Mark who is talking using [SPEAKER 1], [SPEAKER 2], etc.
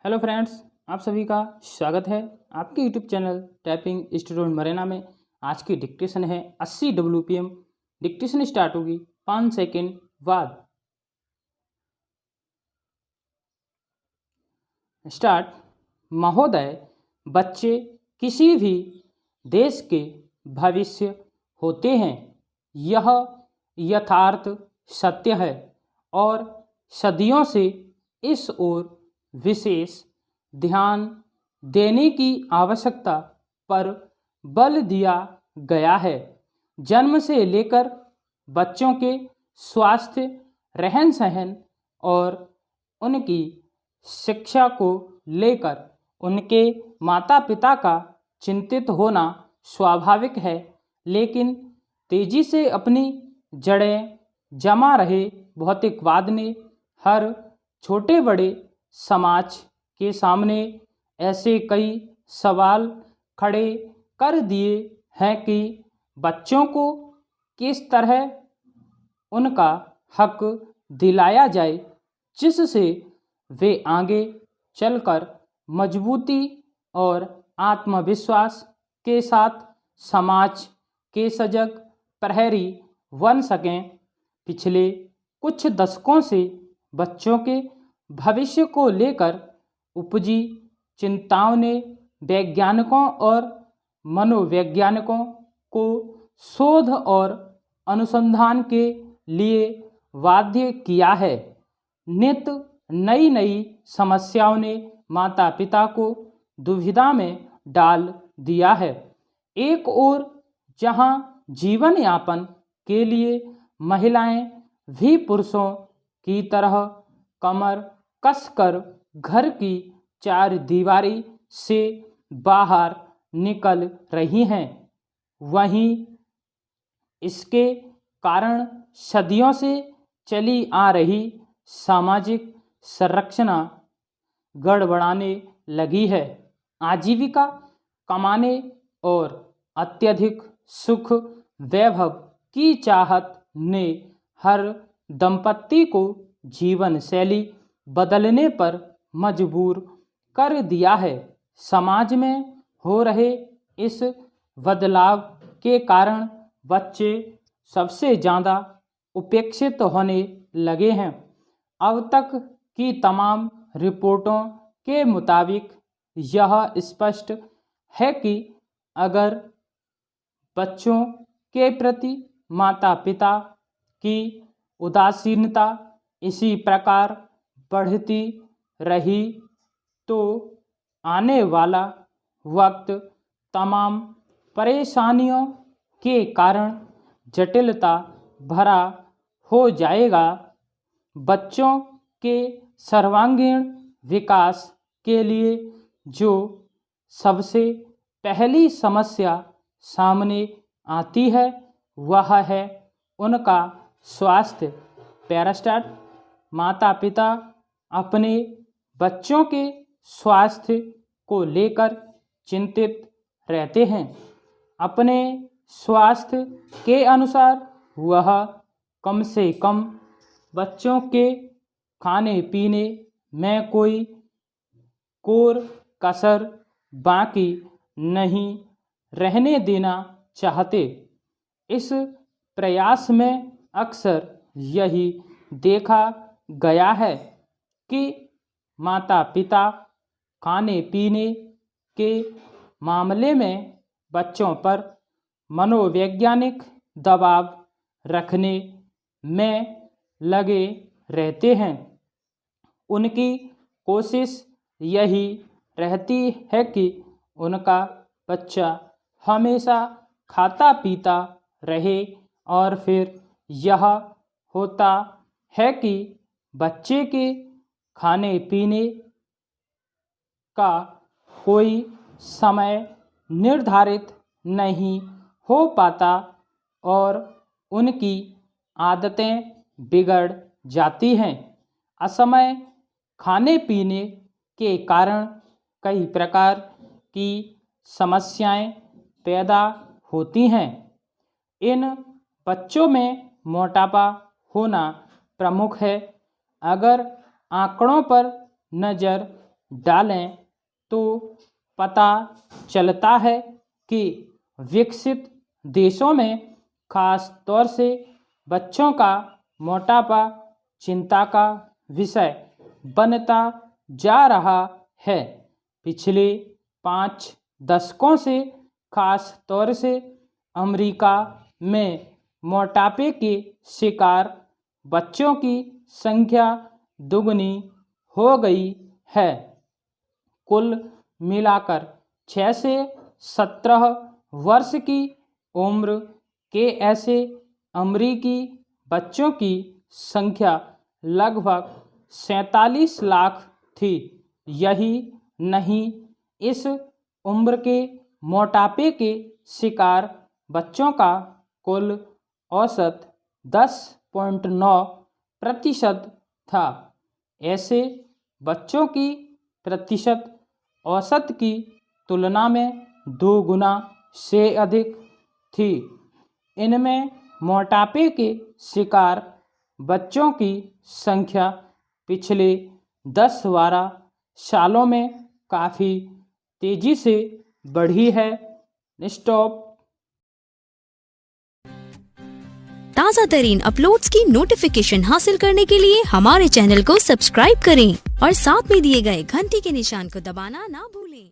[SPEAKER 1] Hello friends, आप सभी का स्वागत है आपके यूट्यूब चैनल टाइपिंग स्टूडेंट मरेना में। आज की डिक्टेशन है 80 WPM। डिक्टेशन स्टार्ट होगी 5 सेकेंड बाद। स्टार्ट। महोदय, बच्चे किसी भी देश के भविष्य होते हैं। यह यथार्थ सत्य है और सदियों से इस ओर विशेष ध्यान देने की आवश्यकता पर बल दिया गया है। जन्म से लेकर बच्चों के स्वास्थ्य, रहन सहन और उनकी शिक्षा को लेकर उनके माता पिता का चिंतित होना स्वाभाविक है, लेकिन तेजी से अपनी जड़ें जमा रहे भौतिकवाद ने हर छोटे बड़े समाज के सामने ऐसे कई सवाल खड़े कर दिए हैं कि बच्चों को किस तरह उनका हक दिलाया जाए, जिससे वे आगे चलकर मजबूती और आत्मविश्वास के साथ समाज के सजग प्रहरी बन सकें। पिछले कुछ दशकों से बच्चों के भविष्य को लेकर उपजी चिंताओं ने वैज्ञानिकों और मनोवैज्ञानिकों को शोध और अनुसंधान के लिए बाध्य किया है। नित नई नई समस्याओं ने माता पिता को दुविधा में डाल दिया है। एक ओर जहां जीवन यापन के लिए महिलाएं भी पुरुषों की तरह कमर कसकर घर की चार दीवारी से बाहर निकल रही हैं, वहीं इसके कारण सदियों से चली आ रही सामाजिक संरचना गड़बड़ाने लगी है। आजीविका कमाने और अत्यधिक सुख वैभव की चाहत ने हर दंपत्ति को जीवन शैली बदलने पर मजबूर कर दिया है। समाज में हो रहे इस बदलाव के कारण बच्चे सबसे ज़्यादा उपेक्षित होने लगे हैं। अब तक की तमाम रिपोर्टों के मुताबिक यह स्पष्ट है कि अगर बच्चों के प्रति माता पिता की उदासीनता इसी प्रकार बढ़ती रही तो आने वाला वक्त तमाम परेशानियों के कारण जटिलता भरा हो जाएगा। बच्चों के सर्वांगीण विकास के लिए जो सबसे पहली समस्या सामने आती है वह है उनका स्वास्थ्य। पैरास्टार्ट। माता पिता अपने बच्चों के स्वास्थ्य को लेकर चिंतित रहते हैं। अपने स्वास्थ्य के अनुसार वह कम से कम बच्चों के खाने पीने में कोई कोर कसर बाकी नहीं रहने देना चाहते। इस प्रयास में अक्सर यही देखा गया है कि माता पिता खाने पीने के मामले में बच्चों पर मनोवैज्ञानिक दबाव रखने में लगे रहते हैं। उनकी कोशिश यही रहती है कि उनका बच्चा हमेशा खाता पीता रहे और फिर यह होता है कि बच्चे के खाने पीने का कोई समय निर्धारित नहीं हो पाता और उनकी आदतें बिगड़ जाती हैं। असमय खाने पीने के कारण कई प्रकार की समस्याएं पैदा होती हैं। इन बच्चों में मोटापा होना प्रमुख है। अगर आंकड़ों पर नज़र डालें तो पता चलता है कि विकसित देशों में खास तौर से बच्चों का मोटापा चिंता का विषय बनता जा रहा है। पिछले 5 दशकों से खास तौर से अमेरिका में मोटापे के शिकार बच्चों की संख्या दुगनी हो गई है। कुल मिलाकर 6 से 17 वर्ष की उम्र के ऐसे अमेरिकी बच्चों की संख्या लगभग 47 लाख थी। यही नहीं, इस उम्र के मोटापे के शिकार बच्चों का कुल औसत 10.9% था। ऐसे बच्चों की प्रतिशत औसत की तुलना में 2 गुना से अधिक थी। इनमें मोटापे के शिकार बच्चों की संख्या पिछले 10-12 सालों में काफ़ी तेज़ी से बढ़ी है। स्टॉप।
[SPEAKER 2] ताज़ा तरीन अपलोड्स की नोटिफिकेशन हासिल करने के लिए हमारे चैनल को सब्सक्राइब करें और साथ में दिए गए घंटी के निशान को दबाना ना भूलें।